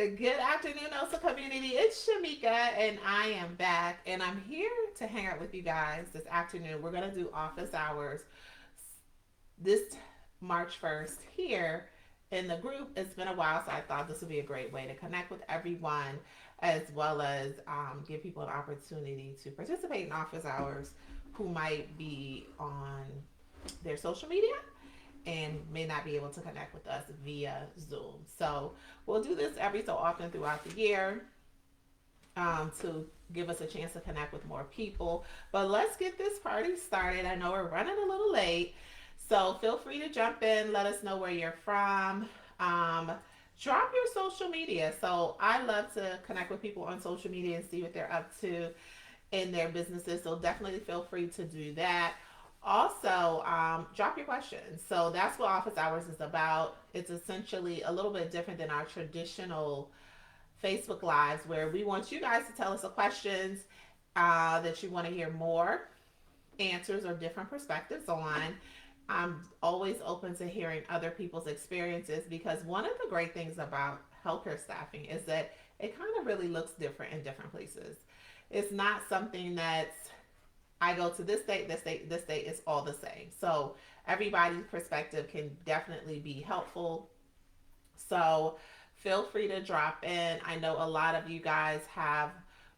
Good afternoon, NOSA community. It's Shamika, and I am back, and I'm here to hang out with you guys this afternoon. We're gonna do office hours this March 1st here in the group. It's been a while, so I thought this would be a great way to connect with everyone, as well as give people an opportunity to participate in office hours who might be on their social media and may not be able to connect with us via Zoom. So we'll do this every so often throughout the year to give us a chance to connect with more people. But let's get this party started. I know we're running a little late, so feel free to jump in. Let us know where you're from. Um, Drop your social media. So I love to connect with people on social media and see what they're up to in their businesses. So definitely feel free to do that. Also, drop your questions. So that's what office hours is about. It's essentially a little bit different than our traditional Facebook Lives, where we want you guys to tell us the questions that you want to hear more answers or different perspectives on. I'm always open to hearing other people's experiences because one of the great things about healthcare staffing is that it kind of really looks different in different places. It's not something that's I go to this state, this state, this state, it's all the same. So everybody's perspective can definitely be helpful. So feel free to drop in. I know a lot of you guys have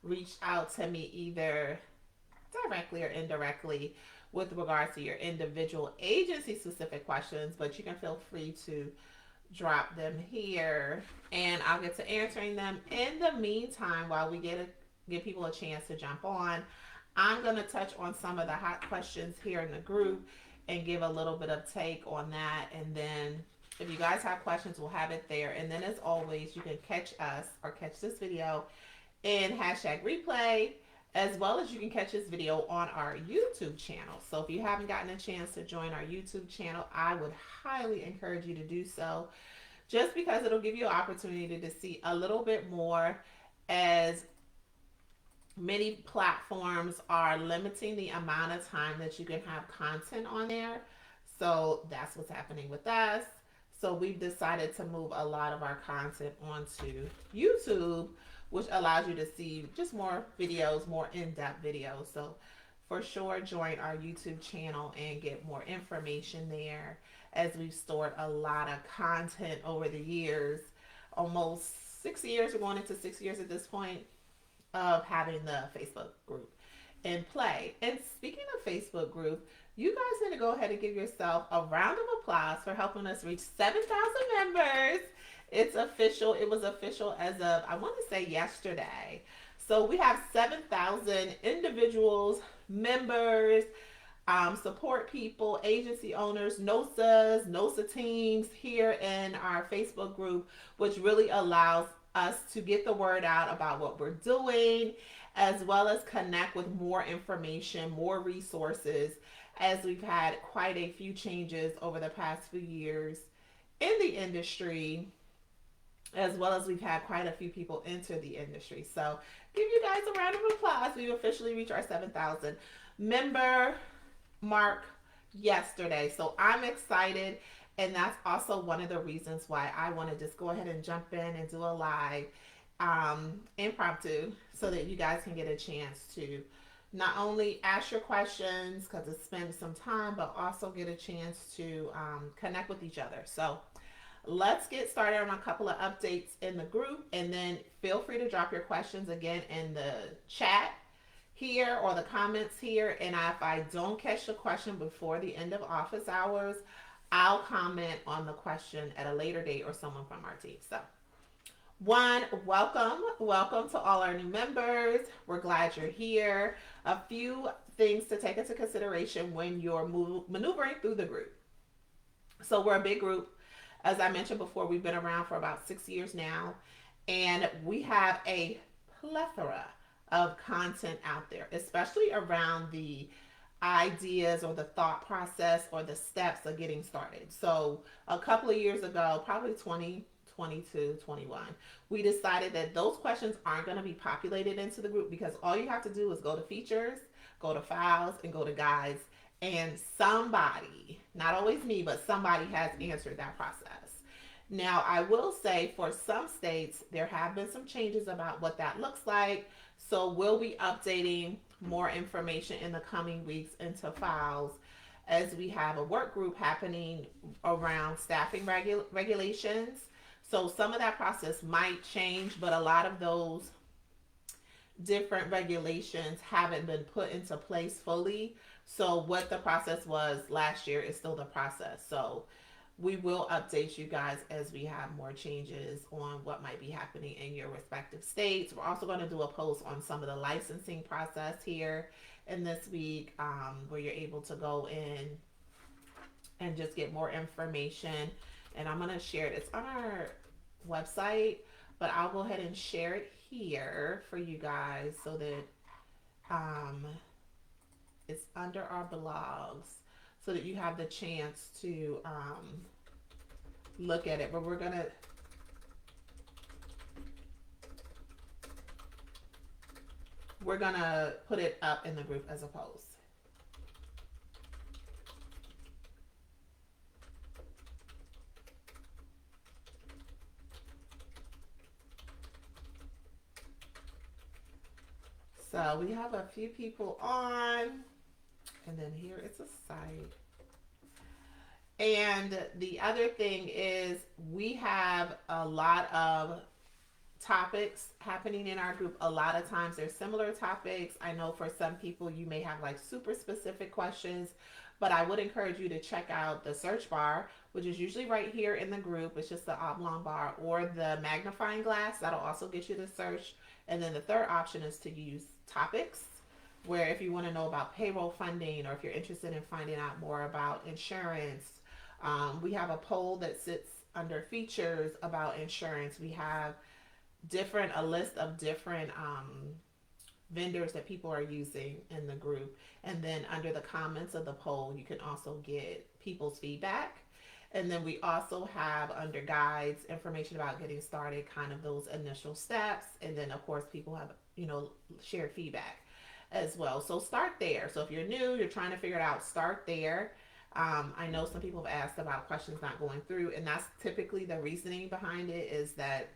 reached out to me either directly or indirectly with regards to your individual agency specific questions, but you can feel free to drop them here and I'll get to answering them. In the meantime, while we give people a chance to jump on, I'm going to touch on some of the hot questions here in the group and give a little bit of take on that. And then if you guys have questions, we'll have it there. And then as always, you can catch us or catch this video in hashtag replay, as well as you can catch this video on our YouTube channel. So if you haven't gotten a chance to join our YouTube channel, I would highly encourage you to do so, just because it'll give you an opportunity to see a little bit more, as many platforms are limiting the amount of time that you can have content on there. So that's what's happening with us. So we've decided to move a lot of our content onto YouTube, which allows you to see just more videos, more in-depth videos. So for sure, join our YouTube channel and get more information there, as we've stored a lot of content over the years. Almost 6 years, we're going into 6 years at this point, of having the Facebook group in play. And speaking of Facebook group, you guys need to go ahead and give yourself a round of applause for helping us reach 7,000 members. It's official. It was official as of, I want to say, yesterday. So we have 7,000 individuals, members, support people, agency owners, NOSA teams here in our Facebook group, which really allows us to get the word out about what we're doing, as well as connect with more information, more resources, as we've had quite a few changes over the past few years in the industry, as well as we've had quite a few people enter the industry. So give you guys a round of applause. We've officially reached our 7,000 member mark yesterday. So I'm excited. And that's also one of the reasons why I want to just go ahead and jump in and do a live impromptu, so that you guys can get a chance to not only ask your questions because it spends some time, but also get a chance to connect with each other. So let's get started on a couple of updates in the group, and then feel free to drop your questions again in the chat here or the comments here. And if I don't catch the question before the end of office hours, I'll comment on the question at a later date, or someone from our team. So, one, welcome to all our new members. We're glad you're here. A few things to take into consideration when you're maneuvering through the group. So we're a big group. As I mentioned before, we've been around for about 6 years now, and we have a plethora of content out there, especially around the ideas or the thought process or the steps of getting started. So a couple of years ago, probably 2022, 21, we decided that those questions aren't going to be populated into the group, because all you have to do is go to features, go to files, and go to guides, and somebody, not always me, but somebody has answered that process. Now, I will say for some states, there have been some changes about what that looks like. So we'll be updating more information in the coming weeks into files as we have a work group happening around staffing regulations. So some of that process might change, but a lot of those different regulations haven't been put into place fully. So what the process was last year is still the process. So we will update you guys as we have more changes on what might be happening in your respective states. We're also going to do a post on some of the licensing process here in this week, where you're able to go in and just get more information. And I'm going to share it. It's on our website, but I'll go ahead and share it here for you guys so that um, it's under our blogs so that you have the chance to look at it. But we're gonna put it up in the group as a post. So we have a few people on, and then here it's a site. And the other thing is we have a lot of topics happening in our group. A lot of times there's similar topics. I know for some people you may have like super specific questions, but I would encourage you to check out the search bar, which is usually right here in the group. It's just the oblong bar, or the magnifying glass. That'll also get you to search. And then the third option is to use topics, where if you want to know about payroll funding, or if you're interested in finding out more about insurance, we have a poll that sits under features about insurance. We have a list of different vendors that people are using in the group. And then under the comments of the poll, you can also get people's feedback. And then we also have under guides information about getting started, kind of those initial steps. And then of course people have, shared feedback as well. So start there. So if you're new, you're trying to figure it out, start there. I know some people have asked about questions not going through, and that's typically the reasoning behind it, is that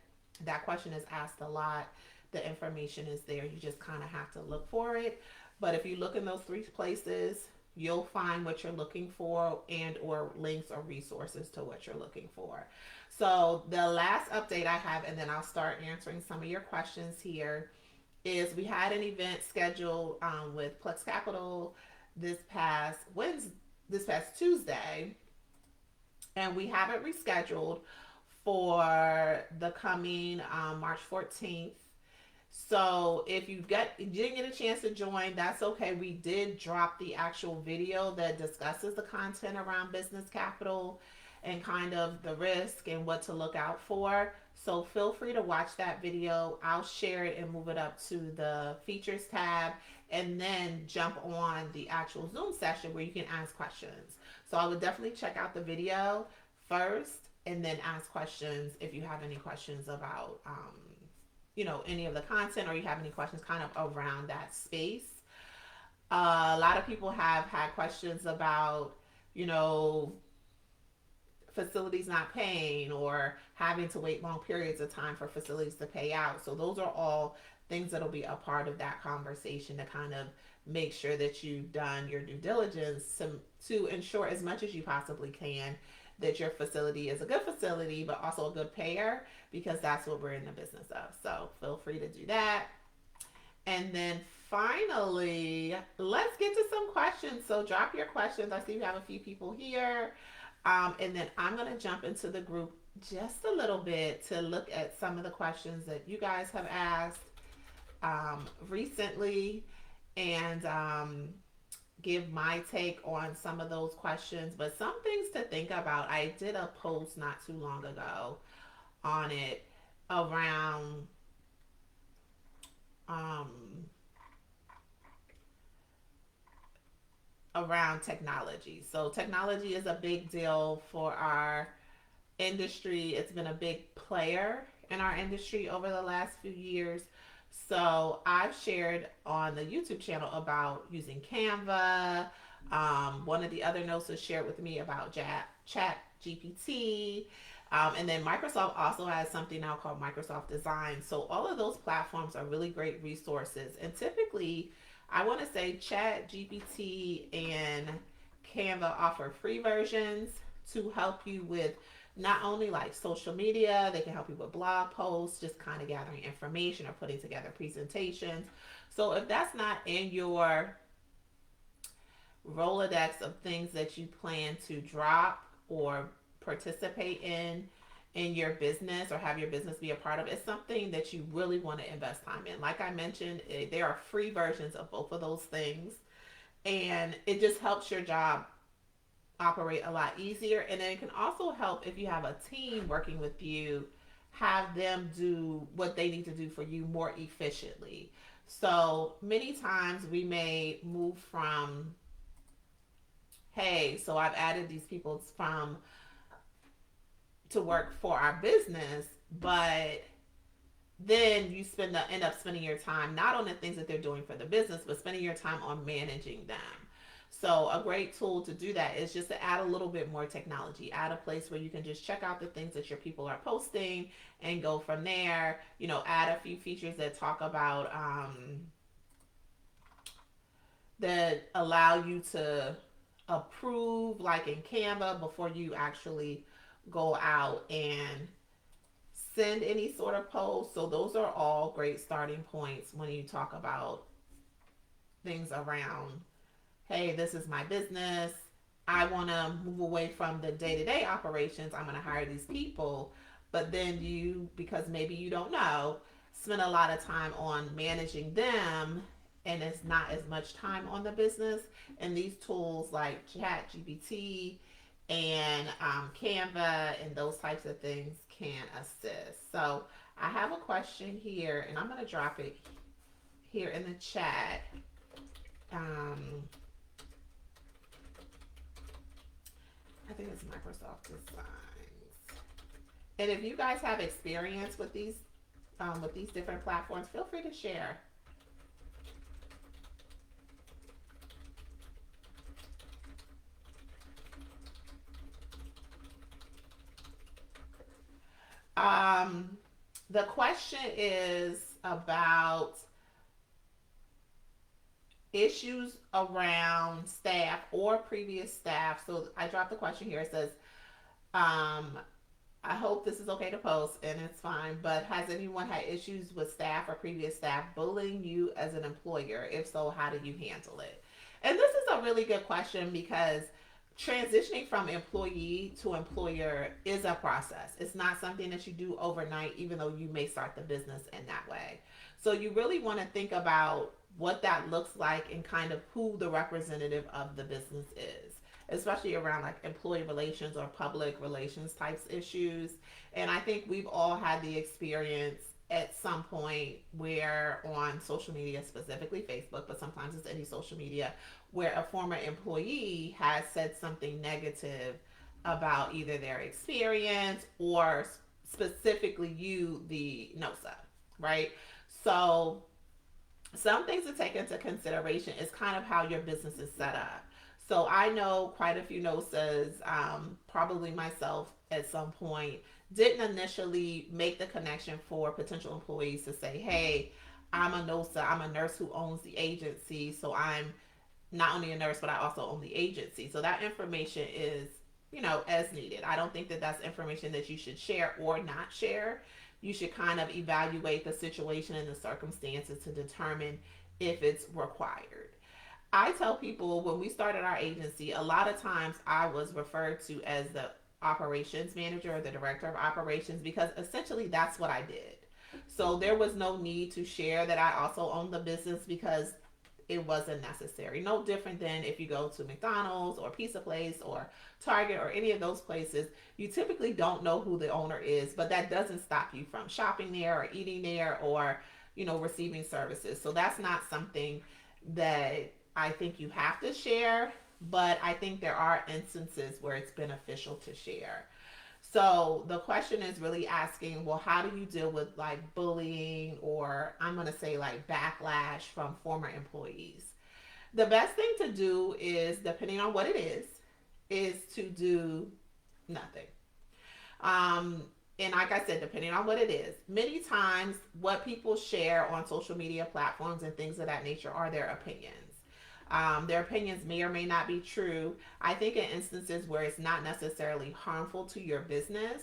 question is asked a lot. The information is there. You just kind of have to look for it. But if you look in those three places, you'll find what you're looking for, and or links or resources to what you're looking for. So the last update I have, and then I'll start answering some of your questions here, is we had an event scheduled with Plex Capital this past Tuesday, and we have it rescheduled for the coming March 14th. So if you didn't get a chance to join, that's okay. We did drop the actual video that discusses the content around business capital and kind of the risk and what to look out for. So feel free to watch that video. I'll share it and move it up to the features tab, and then jump on the actual Zoom session where you can ask questions. So I would definitely check out the video first and then ask questions if you have any questions about any of the content, or you have any questions kind of around that space. A lot of people have had questions about, facilities not paying, or having to wait long periods of time for facilities to pay out. So those are all things that'll be a part of that conversation to kind of make sure that you've done your due diligence to ensure as much as you possibly can that your facility is a good facility, but also a good payer, because that's what we're in the business of. So feel free to do that. And then finally, let's get to some questions. So drop your questions. I see we have a few people here. And then I'm going to jump into the group just a little bit to look at some of the questions that you guys have asked recently, and give my take on some of those questions. But some things to think about. I did a post not too long ago on it around technology. So technology is a big deal for our industry. It's been a big player in our industry over the last few years. So I've shared on the YouTube channel about using Canva. One of the other NOSAs shared with me about Chat GPT. And then Microsoft also has something now called Microsoft Design. So all of those platforms are really great resources. And typically, I want to say Chat, GPT, and Canva offer free versions to help you with not only like social media, they can help you with blog posts, just kind of gathering information or putting together presentations. So if that's not in your Rolodex of things that you plan to drop or participate in your business or have your business be a part of, it's something that you really want to invest time in. Like I mentioned, there are free versions of both of those things, and it just helps your job operate a lot easier. And then it can also help if you have a team working with you, have them do what they need to do for you more efficiently. So many times we may move from, hey, so I've added these people from to work for our business, but then you end up spending your time not on the things that they're doing for the business, but spending your time on managing them. So a great tool to do that is just to add a little bit more technology, add a place where you can just check out the things that your people are posting and go from there. Add a few features that talk about that allow you to approve, like in Canva, before you actually go out and send any sort of post. So those are all great starting points when you talk about things around, hey, this is my business. I want to move away from the day to day operations. I'm going to hire these people. But then you, because maybe you don't know, spend a lot of time on managing them, and it's not as much time on the business. And these tools like Chat GPT and Canva and those types of things can assist. So I have a question here, and I'm going to drop it here in the chat. I think it's Microsoft Designs. And if you guys have experience with these different platforms, feel free to share. Um, the question is about issues around staff or previous staff. So I dropped the question here. It says, um, I hope this is okay to post, and it's fine, but has anyone had issues with staff or previous staff bullying you as an employer? If so, how do you handle it? And this is a really good question because transitioning from employee to employer is a process. It's not something that you do overnight, even though you may start the business in that way. So you really want to think about what that looks like and kind of who the representative of the business is, especially around like employee relations or public relations types issues. And I think we've all had the experience at some point where on social media, specifically Facebook, but sometimes it's any social media, where a former employee has said something negative about either their experience or specifically you, the NOSA, right? So some things to take into consideration is kind of how your business is set up. So I know quite a few NOSAs, probably myself at some point, didn't initially make the connection for potential employees to say, hey, I'm a NOSA, I'm a nurse who owns the agency, so I'm not only a nurse, but I also own the agency. So that information is, as needed. I don't think that that's information that you should share or not share. You should kind of evaluate the situation and the circumstances to determine if it's required. I tell people when we started our agency, a lot of times I was referred to as the operations manager or the director of operations because essentially that's what I did. So there was no need to share that I also owned the business because it wasn't necessary. No different than if you go to McDonald's or Pizza Place or Target or any of those places, you typically don't know who the owner is, but that doesn't stop you from shopping there or eating there or, receiving services. So that's not something that I think you have to share, but I think there are instances where it's beneficial to share. So the question is really asking, well, how do you deal with like bullying or I'm going to say like backlash from former employees? The best thing to do is, depending on what it is to do nothing. Um, and like I said, depending on what it is, many times what people share on social media platforms and things of that nature are their opinions. Their opinions may or may not be true. I think in instances where it's not necessarily harmful to your business,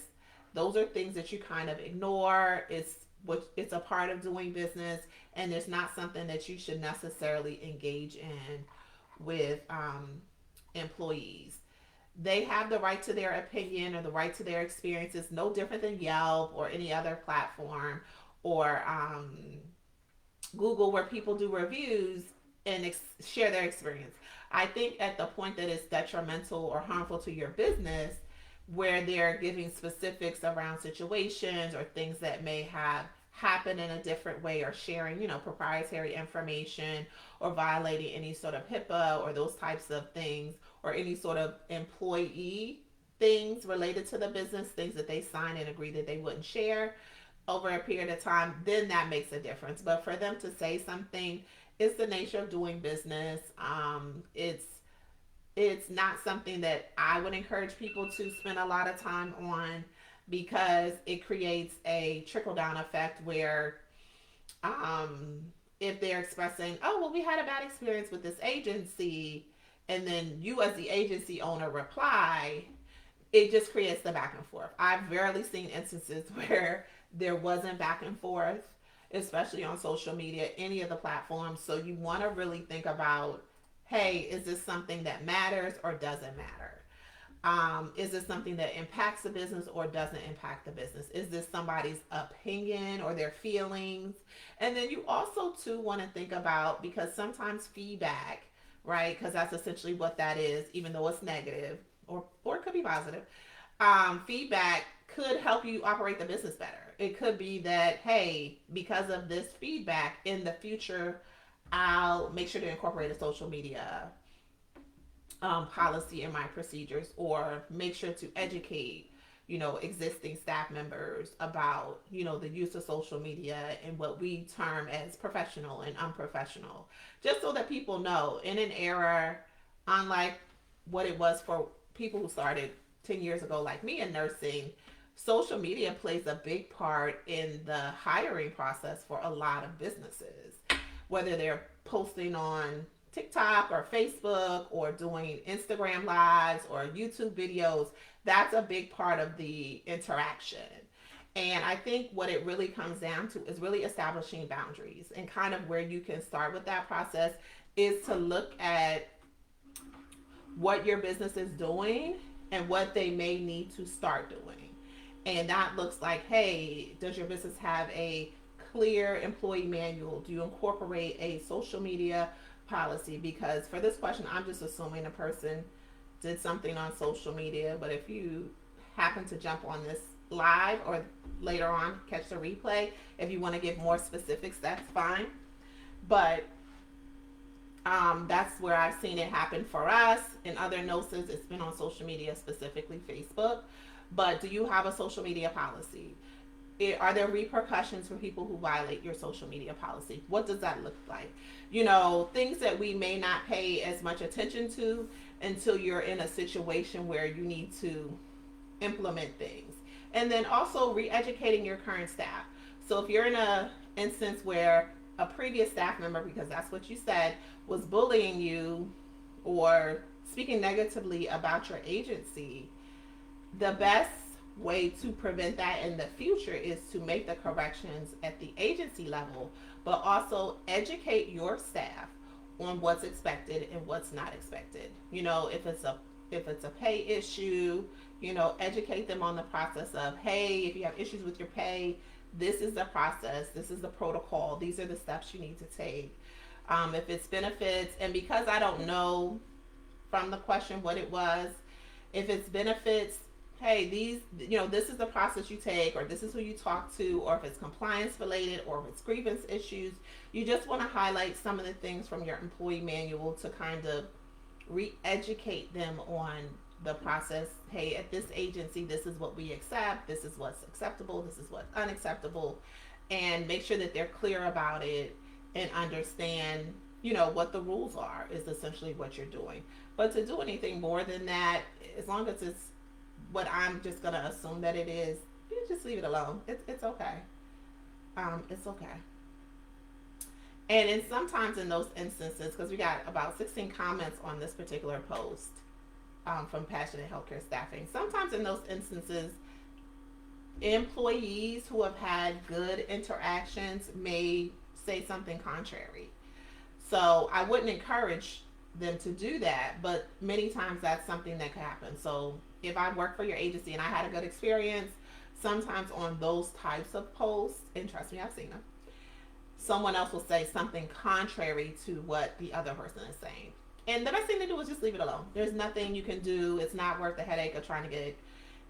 those are things that you kind of ignore. It's a part of doing business, and it's not something that you should necessarily engage in with employees. They have the right to their opinion or the right to their experiences, no different than Yelp or any other platform or Google, where people do reviews and share their experience. I think at the point that it's detrimental or harmful to your business, where they're giving specifics around situations or things that may have happened in a different way, or sharing, proprietary information, or violating any sort of HIPAA or those types of things, or any sort of employee things related to the business, things that they sign and agree that they wouldn't share over a period of time, then that makes a difference. But for them to say something, it's the nature of doing business. It's not something that I would encourage people to spend a lot of time on, because it creates a trickle down effect where um, if they're expressing, oh, well, we had a bad experience with this agency, and then you as the agency owner reply, it just creates the back and forth. I've rarely seen instances where there wasn't back and forth, especially on social media, any of the platforms. So you want to really think about, hey, is this something that matters or doesn't matter? Is this something that impacts the business or doesn't impact the business? Is this somebody's opinion or their feelings? And then you also too want to think about, because sometimes feedback, right? Because that's essentially what that is, even though it's negative, or it could be positive. Feedback could help you operate the business better. It could be that, hey, because of this feedback in the future, I'll make sure to incorporate a social media policy in my procedures, or make sure to educate existing staff members about the use of social media and what we term as professional and unprofessional, just so that people know, in an era unlike what it was for people who started 10 years ago like me in nursing, social media plays a big part in the hiring process for a lot of businesses, whether they're posting on TikTok or Facebook, or doing Instagram lives or YouTube videos. That's a big part of the interaction. And I think what it really comes down to is really establishing boundaries, and kind of where you can start with that process is to look at what your business is doing and what they may need to start doing. And that looks like, hey, does your business have a clear employee manual? Do you incorporate a social media policy? Because for this question, I'm just assuming a person did something on social media. But if you happen to jump on this live, or later on catch the replay, if you want to give more specifics, that's fine. But that's where I've seen it happen for us. In other NOSAs, it's been on social media, specifically Facebook. But do you have a social media policy? Are there repercussions for people who violate your social media policy? What does that look like? Things that we may not pay as much attention to until you're in a situation where you need to implement things. And then also re-educating your current staff. So if you're in a instance where a previous staff member, because that's what you said, was bullying you or speaking negatively about your agency, the best way to prevent that in the future is to make the corrections at the agency level, but also educate your staff on what's expected and what's not expected. If it's a pay issue, educate them on the process of, hey, if you have issues with your pay, this is the process, this is the protocol, these are the steps you need to take. If it's benefits, and because I don't know from the question what it was, if it's benefits, hey, this is the process you take, or this is who you talk to, or if it's compliance related, or if it's grievance issues, you just want to highlight some of the things from your employee manual to kind of re-educate them on the process. Hey, at this agency, this is what we accept, this is what's acceptable, this is what's unacceptable, and make sure that they're clear about it and understand, what the rules are, is essentially what you're doing. But to do anything more than that, as long as it's what I'm just gonna assume that it is, you just leave it alone. It's okay. It's okay. And in sometimes in those instances, because we got about 16 comments on this particular post from Passionate Healthcare Staffing, sometimes in those instances, employees who have had good interactions may say something contrary. So I wouldn't encourage them to do that, but many times that's something that could happen. So if I work for your agency and I had a good experience, sometimes on those types of posts, and trust me, I've seen them, someone else will say something contrary to what the other person is saying. And the best thing to do is just leave it alone. There's nothing you can do. It's not worth the headache of trying to get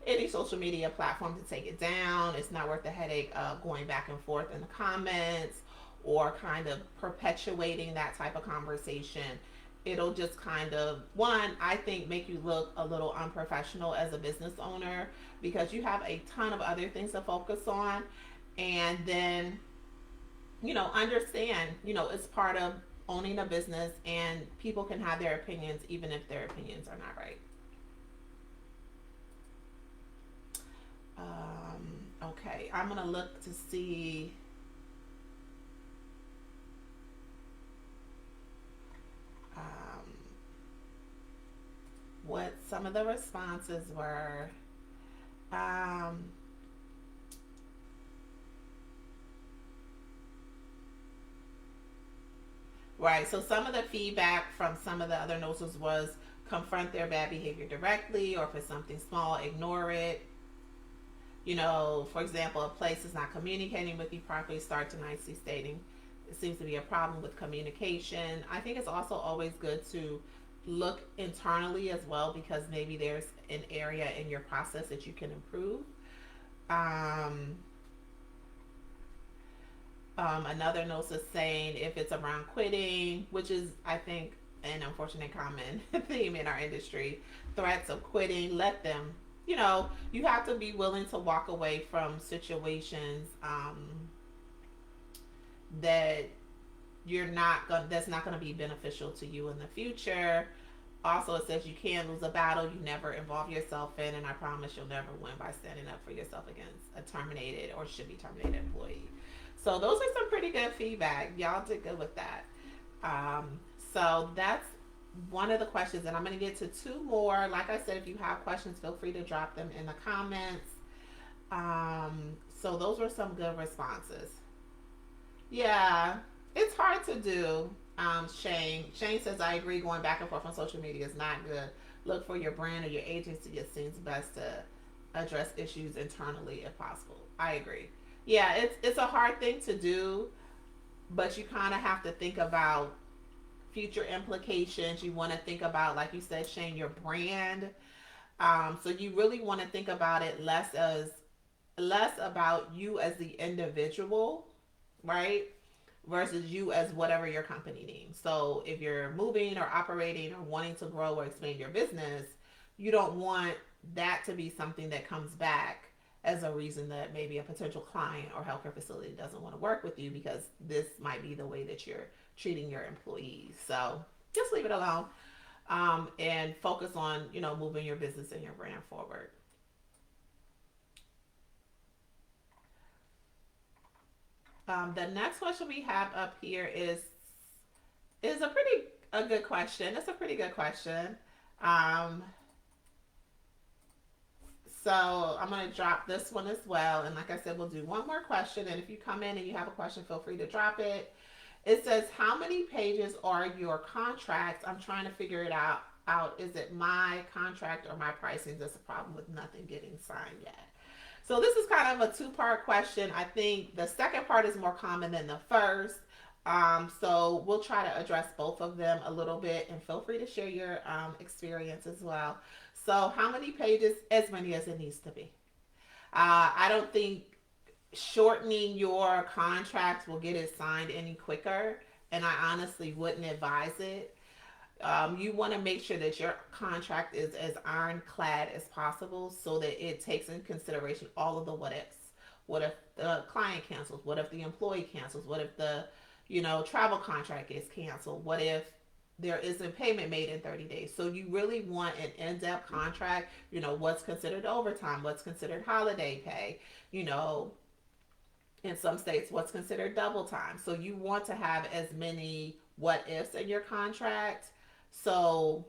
any social media platform to take it down. It's not worth the headache of going back and forth in the comments or kind of perpetuating that type of conversation. It'll just kind of, one, I think, make you look a little unprofessional as a business owner because you have a ton of other things to focus on. And then, understand, it's part of owning a business and people can have their opinions even if their opinions are not right. Okay, I'm gonna look to see um, what some of the responses were. Um, right, so some of the feedback from some of the other NOSAs was confront their bad behavior directly, or if it's something small, ignore it. For example, a place is not communicating with you properly, start to nicely stating it seems to be a problem with communication. I think it's also always good to look internally as well because maybe there's an area in your process that you can improve. Um, Another note is saying if it's around quitting, which is, I think, an unfortunate common theme in our industry, threats of quitting, let them, you have to be willing to walk away from situations that that's not going to be beneficial to you in the future. Also, it says you can't lose a battle you never involve yourself in, and I promise you'll never win by standing up for yourself against a terminated or should be terminated employee. So those are some pretty good feedback. Y'all did good with that. So that's one of the questions, and I'm going to get to two more. Like I said, if you have questions, feel free to drop them in the comments. So those were some good responses. Yeah, it's hard to do. Shane says, I agree, going back and forth on social media is not good. Look for your brand or your agency. It seems best to address issues internally if possible. I agree. Yeah, it's a hard thing to do, but you kind of have to think about future implications. You want to think about, like you said, Shane, your brand. So you really want to think about it less about you as the individual, right? Versus you as whatever your company needs. So if you're moving or operating or wanting to grow or expand your business, you don't want that to be something that comes back as a reason that maybe a potential client or healthcare facility doesn't want to work with you because this might be the way that you're treating your employees. So just leave it alone and focus on, moving your business and your brand forward. The next question we have up here is a good question. It's a pretty good question. Um, so I'm going to drop this one as well. And like I said, we'll do one more question. And if you come in and you have a question, feel free to drop it. It says, how many pages are your contracts? I'm trying to figure it out. Is it my contract or my pricing that's a problem with nothing getting signed yet? So this is kind of a two-part question. I think the second part is more common than the first. So we'll try to address both of them a little bit, and feel free to share your experience as well. So how many pages? As many as it needs to be. I don't think shortening your contract will get it signed any quicker, and I honestly wouldn't advise it. You want to make sure that your contract is as ironclad as possible so that it takes in consideration all of the what ifs. What if the client cancels? What if the employee cancels? What if the travel contract is canceled? What if there isn't payment made in 30 days. So you really want an in-depth contract, what's considered overtime, what's considered holiday pay, you know, in some states what's considered double time. So you want to have as many what ifs in your contract. So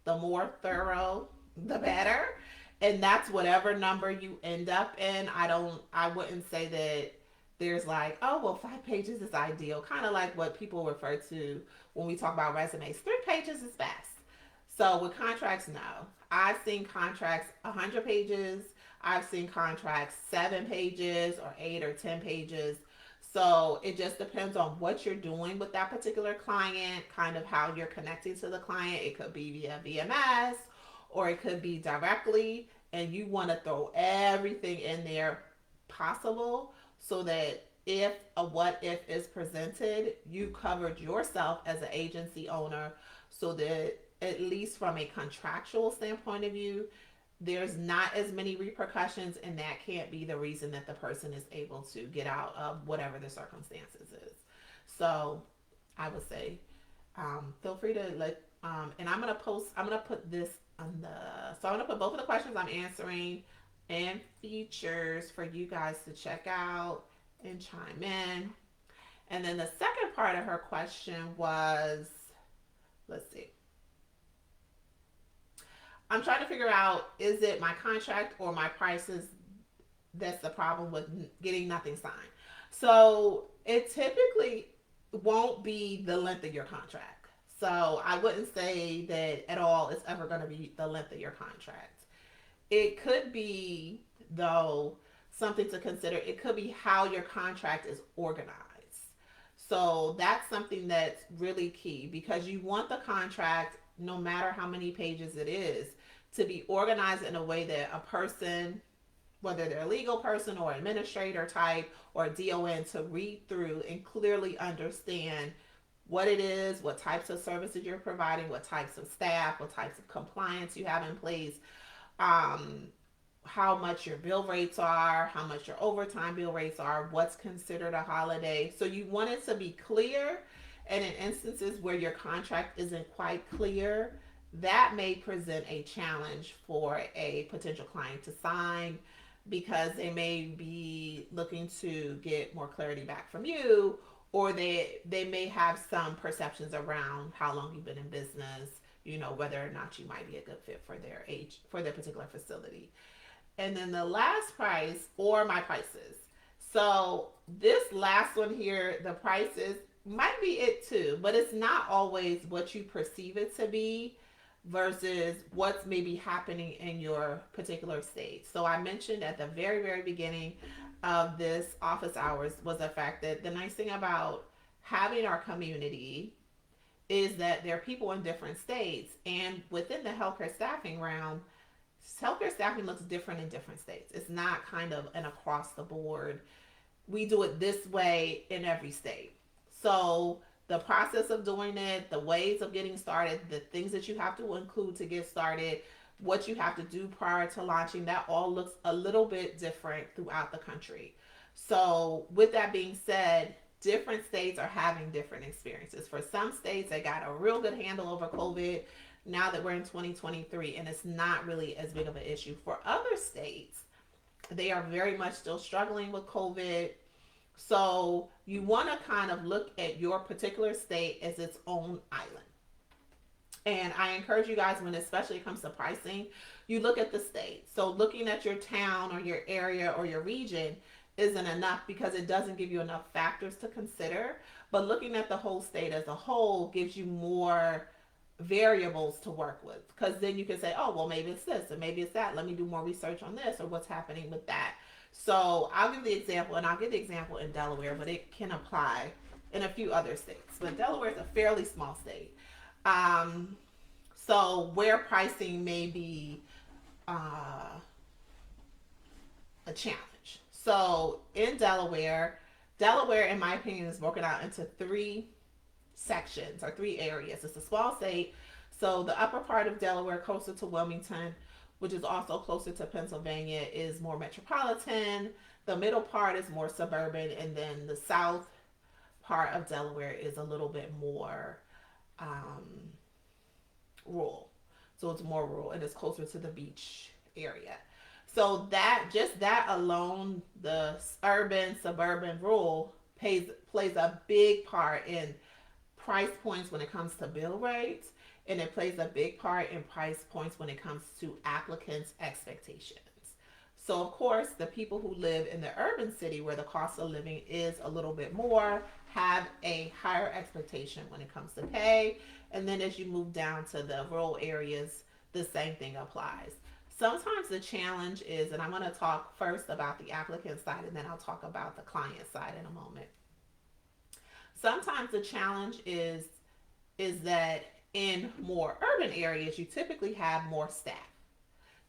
the more thorough, the better. And that's whatever number you end up in. I wouldn't say that there's like, oh, well, 5 pages is ideal. Kind of like what people refer to when we talk about resumes. 3 pages is best. So with contracts, no. I've seen contracts 100 pages. I've seen contracts 7 pages or 8 or 10 pages. So it just depends on what you're doing with that particular client, kind of how you're connecting to the client. It could be via VMS or it could be directly, and you want to throw everything in there possible so that if a what if is presented, you covered yourself as an agency owner so that at least from a contractual standpoint of view, there's not as many repercussions, and that can't be the reason that the person is able to get out of whatever the circumstances is. So I would say feel free to and I'm gonna put this on so I'm gonna put both of the questions I'm answering and features for you guys to check out and chime in. And then the second part of her question was, let's see, I'm trying to figure out, is it my contract or my prices that's the problem with getting nothing signed? So it typically won't be the length of your contract. So I wouldn't say that at all it's ever going to be the length of your contract. It could be, though, something to consider. It could be how your contract is organized. So that's something that's really key because you want the contract, no matter how many pages it is, to be organized in a way that a person, whether they're a legal person or administrator type or DON, to read through and clearly understand what it is, what types of services you're providing, what types of staff, what types of compliance you have in place, how much your bill rates are, how much your overtime bill rates are, what's considered a holiday. So you want it to be clear. And in instances where your contract isn't quite clear, that may present a challenge for a potential client to sign because they may be looking to get more clarity back from you, or they may have some perceptions around how long you've been in business, whether or not you might be a good fit for their age, for their particular facility. And then the last price, or my prices. So this last one here, the prices might be it too, but it's not always what you perceive it to be versus what's maybe happening in your particular state. So I mentioned at the very, very beginning of this office hours was the fact that the nice thing about having our community is that there are people in different states, and within the healthcare staffing realm, healthcare staffing looks different in different states. It's not kind of an across the board, we do it this way in every state. So the process of doing it, the ways of getting started, the things that you have to include to get started, what you have to do prior to launching, that all looks a little bit different throughout the country. So with that being said, different states are having different experiences. For some states, they got a real good handle over COVID now that we're in 2023, and it's not really as big of an issue. For other states, they are very much still struggling with COVID. So you want to kind of look at your particular state as its own island. And I encourage you guys, when especially it comes to pricing, you look at the state. So looking at your town or your area or your region isn't enough because it doesn't give you enough factors to consider. But looking at the whole state as a whole gives you more variables to work with, because then you can say, oh, well, maybe it's this and maybe it's that. Let me do more research on this or what's happening with that. So I'll give the example, and I'll give the example in Delaware, but it can apply in a few other states. But Delaware is a fairly small state. So where pricing may be a challenge. So in Delaware, in my opinion, is broken out into 3 sections or 3 areas. It's a small state. So the upper part of Delaware, closer to Wilmington, which is also closer to Pennsylvania, is more metropolitan. The middle part is more suburban, and then the south part of Delaware is a little bit more um, rural. So it's more rural and it's closer to the beach area. So that just that alone, the urban, suburban, rural plays a big part in price points when it comes to bill rates, and it plays a big part in price points when it comes to applicants' expectations. So, of course, the people who live in the urban city where the cost of living is a little bit more have a higher expectation when it comes to pay. And then as you move down to the rural areas, the same thing applies. Sometimes the challenge is, and I'm going to talk first about the applicant side and then I'll talk about the client side in a moment. Sometimes the challenge is that in more urban areas, you typically have more staff.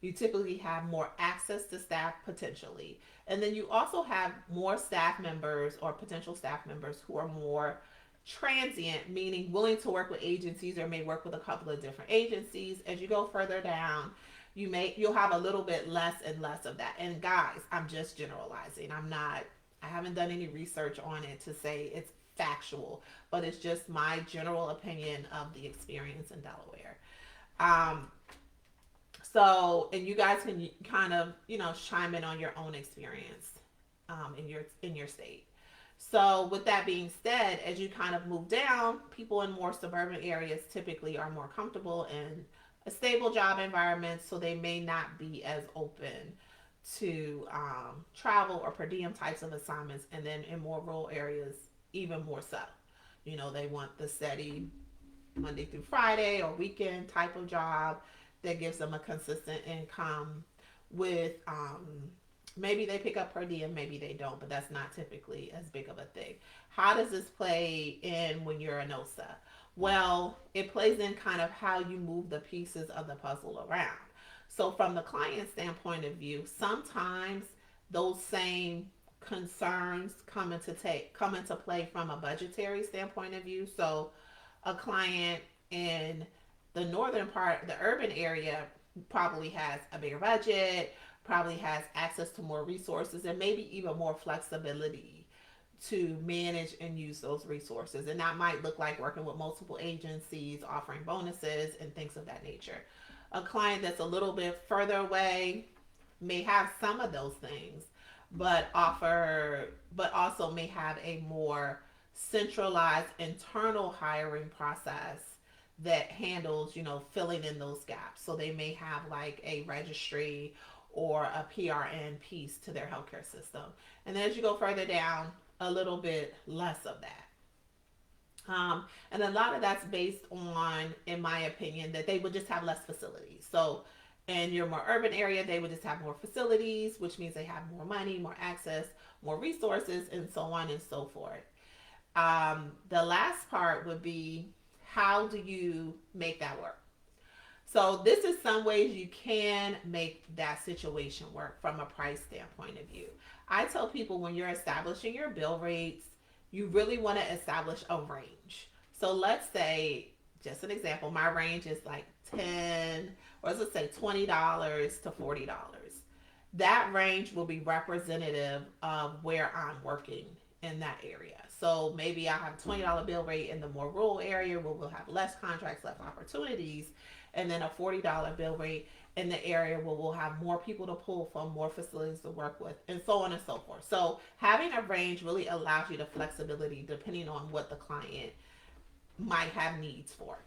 You typically have more access to staff potentially. And then you also have more staff members or potential staff members who are more transient, meaning willing to work with agencies or may work with a couple of different agencies. As you go further down, you'll have a little bit less and less of that. And guys, I'm just generalizing. I haven't done any research on it to say it's factual, but it's just my general opinion of the experience in Delaware. Um, so, and you guys can kind of, chime in on your own experience in your state. So, with that being said, as you kind of move down, people in more suburban areas typically are more comfortable in a stable job environment, so they may not be as open to travel or per diem types of assignments. And then in more rural areas, even more so. They want the steady Monday through Friday or weekend type of job that gives them a consistent income with maybe they pick up per diem, maybe they don't, but that's not typically as big of a thing. How does this play in when you're a NOSA? Well, it plays in kind of how you move the pieces of the puzzle around. So from the client standpoint of view, sometimes those same concerns come into play from a budgetary standpoint of view. So a client in the northern part, the urban area, probably has a bigger budget, probably has access to more resources, and maybe even more flexibility to manage and use those resources. And that might look like working with multiple agencies, offering bonuses, and things of that nature. A client that's a little bit further away may have some of those things, but also may have a more centralized internal hiring process that handles, filling in those gaps. So they may have like a registry or a PRN piece to their healthcare system. And then as you go further down, a little bit less of that. And a lot of that's based on, in my opinion, that they would just have less facilities. So in your more urban area, they would just have more facilities, which means they have more money, more access, more resources, and so on and so forth. The last part would be, how do you make that work? So this is some ways you can make that situation work from a price standpoint of view. I tell people when you're establishing your bill rates, you really want to establish a range. So let's say, just an example, my range is like 10, or let's say $20 to $40. That range will be representative of where I'm working in that area. So maybe I have a $20 bill rate in the more rural area where we'll have less contracts, less opportunities, and then a $40 bill rate in the area where we'll have more people to pull from, more facilities to work with, and so on and so forth. So having a range really allows you the flexibility depending on what the client might have needs for.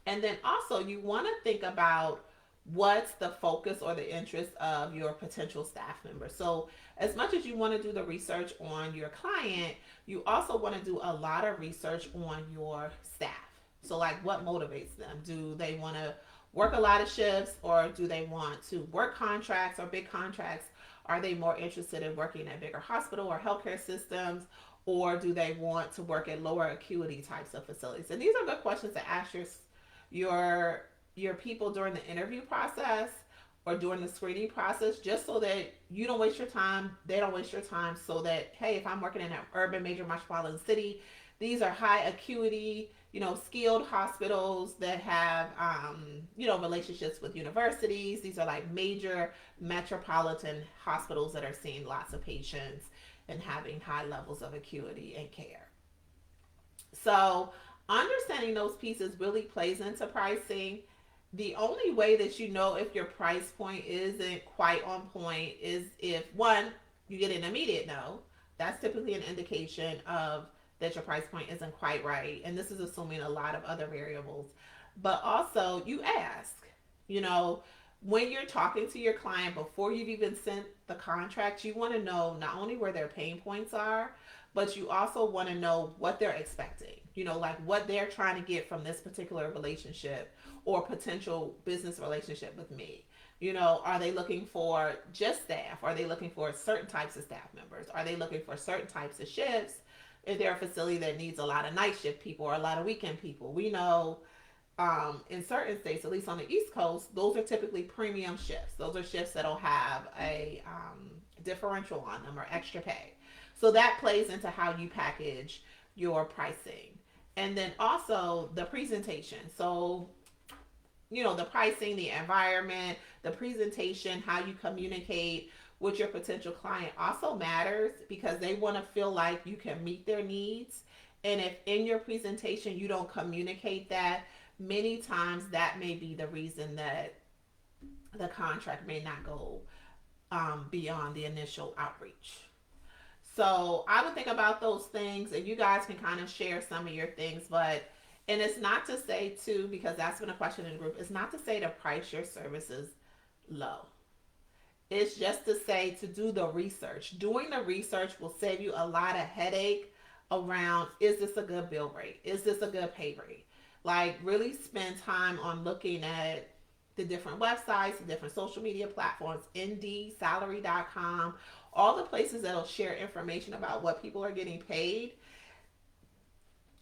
And then also you want to think about what's the focus or the interest of your potential staff member. So as much as you want to do the research on your client, you also want to do a lot of research on your staff. So like, what motivates them? Do they want to work a lot of shifts, or do they want to work contracts or big contracts? Are they more interested in working at bigger hospital or healthcare systems, or do they want to work at lower acuity types of facilities? And these are good questions to ask your people during the interview process or during the screening process, just so that you don't waste your time, they don't waste your time, so that, hey, if I'm working in an urban major metropolitan city, these are high acuity, skilled hospitals that have, relationships with universities. These are like major metropolitan hospitals that are seeing lots of patients and having high levels of acuity and care. So Understanding those pieces really plays into pricing. The only way that you know if your price point isn't quite on point is if one, you get an immediate no. That's typically an indication of that your price point isn't quite right. And this is assuming a lot of other variables. But also you ask, you know, when you're talking to your client before you've even sent the contract, you want to know not only where their pain points are, but you also want to know what they're expecting. You know, like what they're trying to get from this particular relationship or potential business relationship with me. You know, are they looking for just staff? Are they looking for certain types of staff members? Are they looking for certain types of shifts? If they're a facility that needs a lot of night shift people or a lot of weekend people, we know in certain states, at least on the East Coast, those are typically premium shifts. Those are shifts that'll have a differential on them or extra pay. So that plays into how you package your pricing. And then also the presentation. So, you know, the pricing, the environment, the presentation, how you communicate with your potential client also matters because they want to feel like you can meet their needs. And if in your presentation you don't communicate that, many times that may be the reason that the contract may not go beyond the initial outreach. So I would think about those things, and you guys can kind of share some of your things. But and it's not to say too, because that's been a question in the group. It's not to say to price your services low. It's just to say to do the research. Doing the research will save you a lot of headache around, is this a good bill rate? Is this a good pay rate? Like really spend time on looking at the different websites, the different social media platforms, Indeed, salary.com, all the places that'll share information about what people are getting paid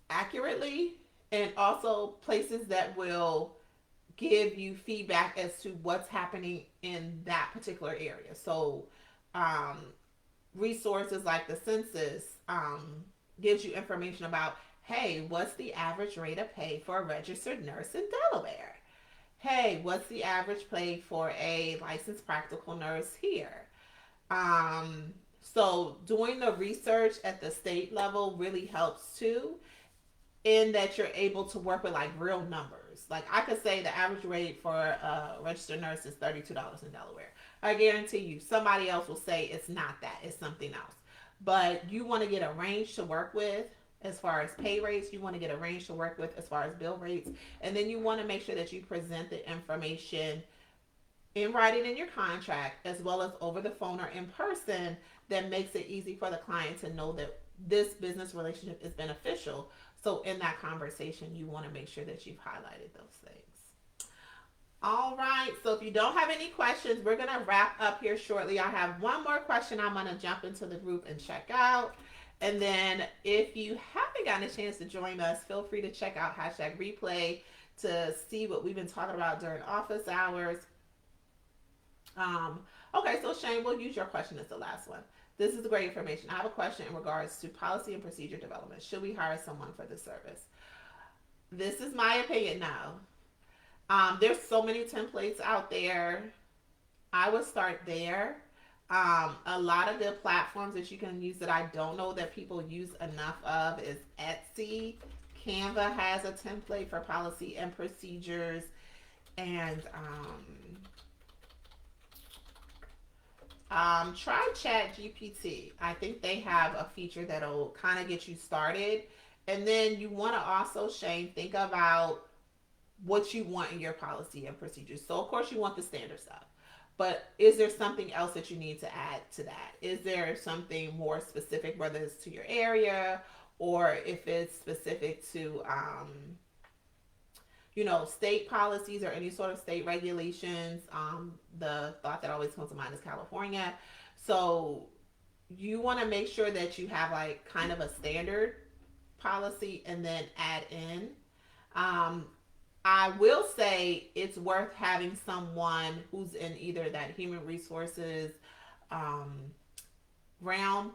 accurately, and also places that will give you feedback as to what's happening in that particular area. So, um, resources like the census gives you information about, hey, what's the average rate of pay for a registered nurse in Delaware? Hey, what's the average pay for a licensed practical nurse here? So doing the research at the state level really helps too, in that you're able to work with like real numbers. Like I could say the average rate for a registered nurse is $32 in Delaware. I guarantee you somebody else will say it's not that, it's something else. But you want to get a range to work with as far as pay rates, you want to get a range to work with as far as bill rates, and then you want to make sure that you present the information in writing in your contract as well as over the phone or in person that makes it easy for the client to know that this business relationship is beneficial. So in that conversation, you want to make sure that you've highlighted those things. All right. So if you don't have any questions, we're going to wrap up here shortly. I have one more question I'm going to jump into the group and check out. And then if you haven't gotten a chance to join us, feel free to check out hashtag replay to see what we've been talking about during office hours. Um, okay, so Shane, we'll use your question as the last one. This is great information. I have a question in regards to policy and procedure development. Should we hire someone for this service? This is my opinion now. There's so many templates out there. I would start there. A lot of the platforms that you can use that I don't know that people use enough of is Etsy. Canva has a template for policy and procedures. And try Chat GPT. I think they have a feature that'll kind of get you started. And then you want to also, Shane, think about what you want in your policy and procedures. So, of course, you want the standard stuff. But is there something else that you need to add to that? Is there something more specific, whether it's to your area or if it's specific to, state policies or any sort of state regulations? The thought that always comes to mind is California. So you want to make sure that you have like kind of a standard policy and then add in. I will say it's worth having someone who's in either that human resources um, realm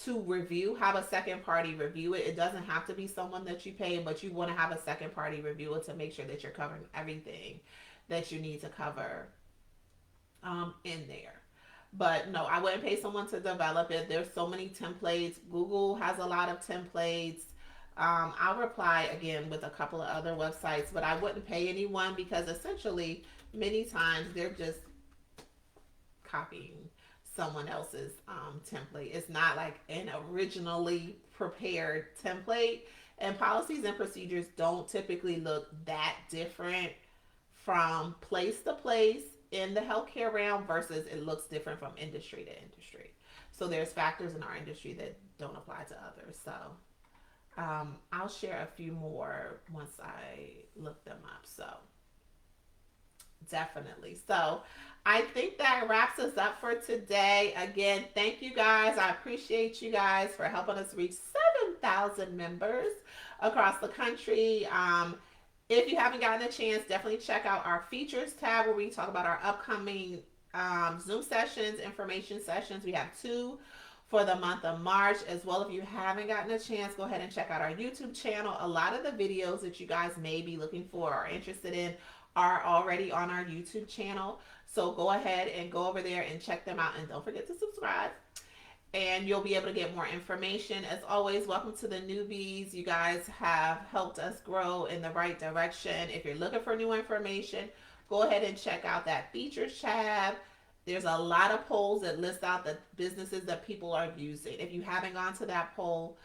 to review, have a second party review it. It doesn't have to be someone that you pay, but you want to have a second party review it to make sure that you're covering everything that you need to cover in there. But no, I wouldn't pay someone to develop it. There's so many templates. Google has a lot of templates. I'll reply again with a couple of other websites, but I wouldn't pay anyone because essentially many times they're just copying someone else's template. It's not like an originally prepared template. And policies and procedures don't typically look that different from place to place in the healthcare realm versus it looks different from industry to industry. So there's factors in our industry that don't apply to others. So I'll share a few more once I look them up. So definitely. So I think that wraps us up for today. Again, thank you guys. I appreciate you guys for helping us reach 7,000 members across the country. If you haven't gotten a chance, definitely check out our features tab where we talk about our upcoming Zoom sessions, information sessions. We have 2 for the month of March as well. If you haven't gotten a chance, go ahead and check out our YouTube channel. A lot of the videos that you guys may be looking for or interested in are already on our YouTube channel. So go ahead and go over there and check them out. And don't forget to subscribe. And you'll be able to get more information. As always, welcome to the newbies. You guys have helped us grow in the right direction. If you're looking for new information, go ahead and check out that features tab. There's a lot of polls that list out the businesses that people are using. If you haven't gone to that poll,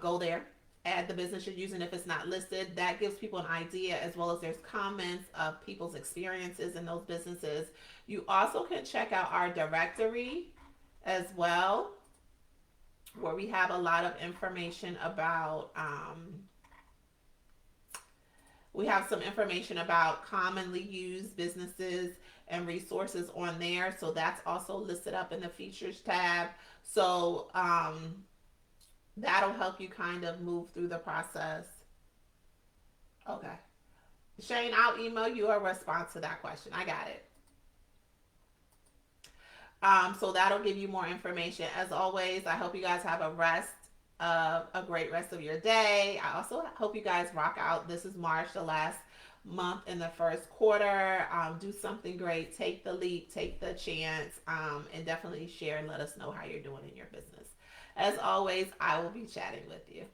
go there. Add the business you're using if it's not listed. That gives people an idea, as well as there's comments of people's experiences in those businesses. You also can check out our directory as well, where we have a lot of information about we have some information about commonly used businesses and resources on there. So that's also listed up in the features tab. So that'll help you kind of move through the process. Okay. Shane, I'll email you a response to that question. I got it. So that'll give you more information. As always, I hope you guys have a great rest of your day. I also hope you guys rock out. This is March, the last month in the first quarter. Do something great. Take the leap, take the chance, and definitely share and let us know how you're doing in your business. As always, I will be chatting with you.